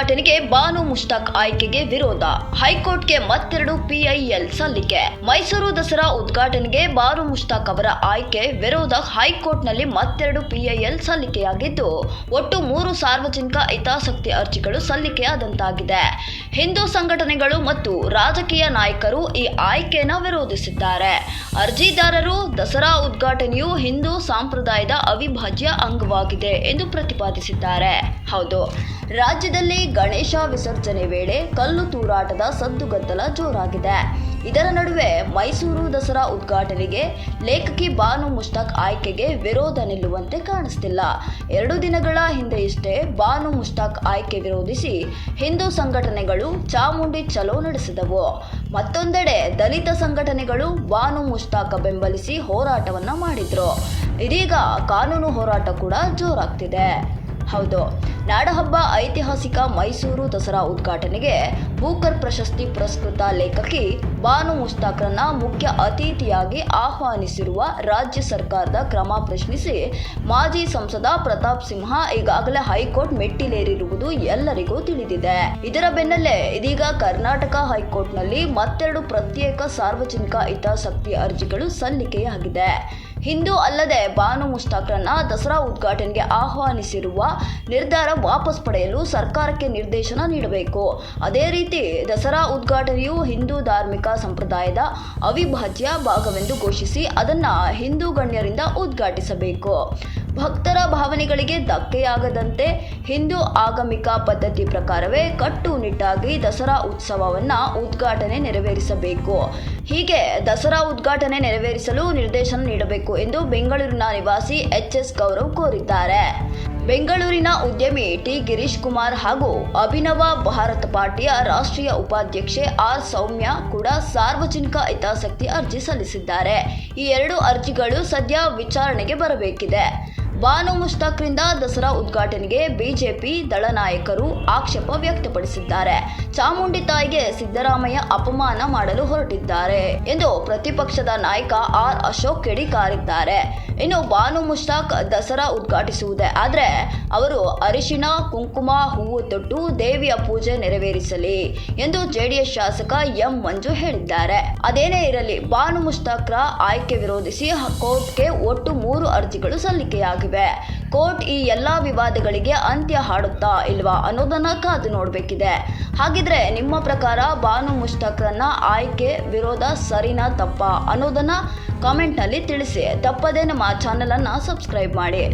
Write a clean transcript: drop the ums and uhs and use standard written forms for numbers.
ಉದ್ಘಾಟನೆಗೆ ಬಾನು ಮುಷ್ತಾಕ್ ಆಯ್ಕೆಗೆ ವಿರೋಧ, ಹೈಕೋರ್ಟ್ಗೆ ಮತ್ತೆರಡು ಪಿಐಎಲ್ ಸಲ್ಲಿಕೆ. ಮೈಸೂರು ದಸರಾ ಉದ್ಘಾಟನೆಗೆ ಬಾನು ಮುಷ್ತಾಕ್ ಅವರ ಆಯ್ಕೆ ವಿರೋಧ ಹೈಕೋರ್ಟ್ನಲ್ಲಿ ಮತ್ತೆರಡು ಪಿಐಎಲ್ ಸಲ್ಲಿಕೆಯಾಗಿದ್ದು, ಒಟ್ಟು 3 ಸಾರ್ವಜನಿಕ ಹಿತಾಸಕ್ತಿ ಅರ್ಜಿಗಳು ಸಲ್ಲಿಕೆಯಾದಂತಾಗಿದೆ. ಹಿಂದೂ ಸಂಘಟನೆಗಳು ಮತ್ತು ರಾಜಕೀಯ ನಾಯಕರು ಈ ಆಯ್ಕೆಯನ್ನು ವಿರೋಧಿಸಿದ್ದಾರೆ. ಅರ್ಜಿದಾರರು ದಸರಾ ಉದ್ಘಾಟನೆಯು ಹಿಂದೂ ಸಂಪ್ರದಾಯದ ಅವಿಭಾಜ್ಯ ಅಂಗವಾಗಿದೆ ಎಂದು ಪ್ರತಿಪಾದಿಸಿದ್ದಾರೆ. ಹೌದು, ರಾಜ್ಯದಲ್ಲಿ ಗಣೇಶ ವಿಸರ್ಜನೆ ವೇಳೆ ಕಲ್ಲು ತೂರಾಟದ ಸದ್ದುಗದ್ದಲ ಜೋರಾಗಿದೆ. ಇದರ ನಡುವೆ ಮೈಸೂರು ದಸರಾ ಉದ್ಘಾಟನೆಗೆ ಲೇಖಕಿ ಬಾನು ಮುಷ್ತಾಕ್ ಆಯ್ಕೆಗೆ ವಿರೋಧ ನಿಲ್ಲುವಂತೆ ಕಾಣಿಸ್ತಿಲ್ಲ. 2 ದಿನಗಳ ಹಿಂದೆಯಷ್ಟೇ ಬಾನು ಮುಷ್ತಾಕ್ ಆಯ್ಕೆ ವಿರೋಧಿಸಿ ಹಿಂದೂ ಸಂಘಟನೆಗಳು ಚಾಮುಂಡಿ ಚಲೋ ನಡೆಸಿದವು. ಮತ್ತೊಂದೆಡೆ ದಲಿತ ಸಂಘಟನೆಗಳು ಬಾನು ಮುಷ್ತಾಕ್ ಬೆಂಬಲಿಸಿ ಹೋರಾಟವನ್ನ ಮಾಡಿದ್ರು. ಇದೀಗ ಕಾನೂನು ಹೋರಾಟ ಕೂಡ ಜೋರಾಗ್ತಿದೆ. ಹೌದು, ನಾಡಹಬ್ಬ ಐತಿಹಾಸಿಕ ಮೈಸೂರು ದಸರಾ ಉದ್ಘಾಟನೆಗೆ ಬೂಕರ್ ಪ್ರಶಸ್ತಿ ಪುರಸ್ಕೃತ ಲೇಖಕಿ ಬಾನು ಮುಷ್ತಾಕ್ರನ್ನ ಮುಖ್ಯ ಅತಿಥಿಯಾಗಿ ಆಹ್ವಾನಿಸಿರುವ ರಾಜ್ಯ ಸರ್ಕಾರದ ಕ್ರಮ ಪ್ರಶ್ನಿಸಿ ಮಾಜಿ ಸಂಸದ ಪ್ರತಾಪ್ ಸಿಂಹ ಈಗಾಗಲೇ ಹೈಕೋರ್ಟ್ ಮೆಟ್ಟಿಲೇರಿರುವುದು ಎಲ್ಲರಿಗೂ ತಿಳಿದಿದೆ. ಇದರ ಬೆನ್ನಲ್ಲೇ ಇದೀಗ ಕರ್ನಾಟಕ ಹೈಕೋರ್ಟ್ನಲ್ಲಿ ಮತ್ತೆರಡು ಪ್ರತ್ಯೇಕ ಸಾರ್ವಜನಿಕ ಹಿತಾಸಕ್ತಿ ಅರ್ಜಿಗಳು ಸಲ್ಲಿಕೆಯಾಗಿದೆ. ಹಿಂದೂ ಅಲ್ಲದೆ ಬಾನು ಮುಷ್ತಾಕ್ರನ್ನ ದಸರಾ ಉದ್ಘಾಟನೆಗೆ ಆಹ್ವಾನಿಸಿರುವ ನಿರ್ಧಾರ ವಾಪಸ್ ಪಡೆಯಲು ಸರ್ಕಾರಕ್ಕೆ ನಿರ್ದೇಶನ ನೀಡಬೇಕು. ಅದೇ ರೀತಿ ದಸರಾ ಉದ್ಘಾಟನೆಯು ಹಿಂದೂ ಧಾರ್ಮಿಕ ಸಂಪ್ರದಾಯದ ಅವಿಭಾಜ್ಯ ಭಾಗವೆಂದು ಘೋಷಿಸಿ ಅದನ್ನ ಹಿಂದೂ ಗಣ್ಯರಿಂದ ಉದ್ಘಾಟಿಸಬೇಕು. ಭಕ್ತರ ಭಾವನೆಗಳಿಗೆ ಧಕ್ಕೆಯಾಗದಂತೆ ಹಿಂದೂ ಆಗಮಿಕ ಪದ್ಧತಿ ಪ್ರಕಾರವೇ ಕಟ್ಟುನಿಟ್ಟಾಗಿ ದಸರಾ ಉತ್ಸವವನ್ನ ಉದ್ಘಾಟನೆ ನೆರವೇರಿಸಬೇಕು. ಹೀಗೆ ದಸರಾ ಉದ್ಘಾಟನೆ ನೆರವೇರಿಸಲು ನಿರ್ದೇಶನ ನೀಡಬೇಕು ಎಂದು ಬೆಂಗಳೂರಿನ ನಿವಾಸಿ ಎಚ್.ಎಸ್. ಗೌರವ್ ಕೋರಿದ್ದಾರೆ. ಬೆಂಗಳೂರಿನ ಉದ್ಯಮಿ ಟಿ. ಗಿರೀಶ್ ಕುಮಾರ್ ಹಾಗೂ ಅಭಿನವ ಭಾರತ ಪಾರ್ಟಿಯ ರಾಷ್ಟ್ರೀಯ ಉಪಾಧ್ಯಕ್ಷೆ ಆರ್. ಸೌಮ್ಯ ಕೂಡ ಸಾರ್ವಜನಿಕ ಹಿತಾಸಕ್ತಿ ಅರ್ಜಿ ಸಲ್ಲಿಸಿದ್ದಾರೆ. ಈ 2 ಅರ್ಜಿಗಳು ಸದ್ಯ ವಿಚಾರಣೆಗೆ ಬರಬೇಕಿದೆ. ಬಾನು ಮುಷ್ತಾಕ್ರಿಂದ ದಸರಾ ಉದ್ಘಾಟನೆಗೆ ಬಿಜೆಪಿ ದಳ ನಾಯಕರು ಆಕ್ಷೇಪ ವ್ಯಕ್ತಪಡಿಸಿದ್ದಾರೆ. ಚಾಮುಂಡಿ ತಾಯಿಗೆ ಸಿದ್ದರಾಮಯ್ಯ ಅಪಮಾನ ಮಾಡಲು ಹೊರಟಿದ್ದಾರೆ ಎಂದು ಪ್ರತಿಪಕ್ಷದ ನಾಯಕ ಆರ್. ಅಶೋಕ್ ಕಿಡಿಕಾರಿದ್ದಾರೆ. ಇನ್ನು ಬಾನು ಮುಷ್ತಾಕ್ ದಸರಾ ಉದ್ಘಾಟಿಸುವುದೇ ಆದರೆ ಅವರು ಅರಿಶಿಣ ಕುಂಕುಮ ಹೂವು ತೊಟ್ಟು ದೇವಿಯ ಪೂಜೆ ನೆರವೇರಿಸಲಿ ಎಂದು ಜೆಡಿಎಸ್ ಶಾಸಕ ಎಂ. ಮಂಜು ಹೇಳಿದ್ದಾರೆ. ಅದೇನೇ ಇರಲಿ, ಬಾನು ಮುಷ್ತಾಕ್ರ ಆಯ್ಕೆ ವಿರೋಧಿಸಿ ಕೋರ್ಟ್ಗೆ ಒಟ್ಟು 3 ಅರ್ಜಿಗಳು ಸಲ್ಲಿಕೆಯಾಗಿವೆ. ಕೋರ್ಟ್ ಈ ಎಲ್ಲಾ ವಿವಾದಗಳಿಗೆ ಅಂತ್ಯ ಹಾಡುತ್ತಾ ಇಲ್ವಾ ಅನ್ನೋದನ್ನ ಕಾದು ನೋಡಬೇಕಿದೆ. ಹಾಗಿದ್ರೆ ನಿಮ್ಮ ಪ್ರಕಾರ ಬಾನು ಮುಷ್ತಾಕ್ರನ್ನ ಆಯ್ಕೆ ವಿರೋಧ ಸರಿನಾ ತಪ್ಪಾ ಅನ್ನೋದನ್ನ ಕಾಮೆಂಟ್ನಲ್ಲಿ ತಿಳಿಸಿ. ತಪ್ಪದೇ ನಮ್ಮ ಚಾನಲ್ ಅನ್ನ ಸಬ್ಸ್ಕ್ರೈಬ್ ಮಾಡಿ.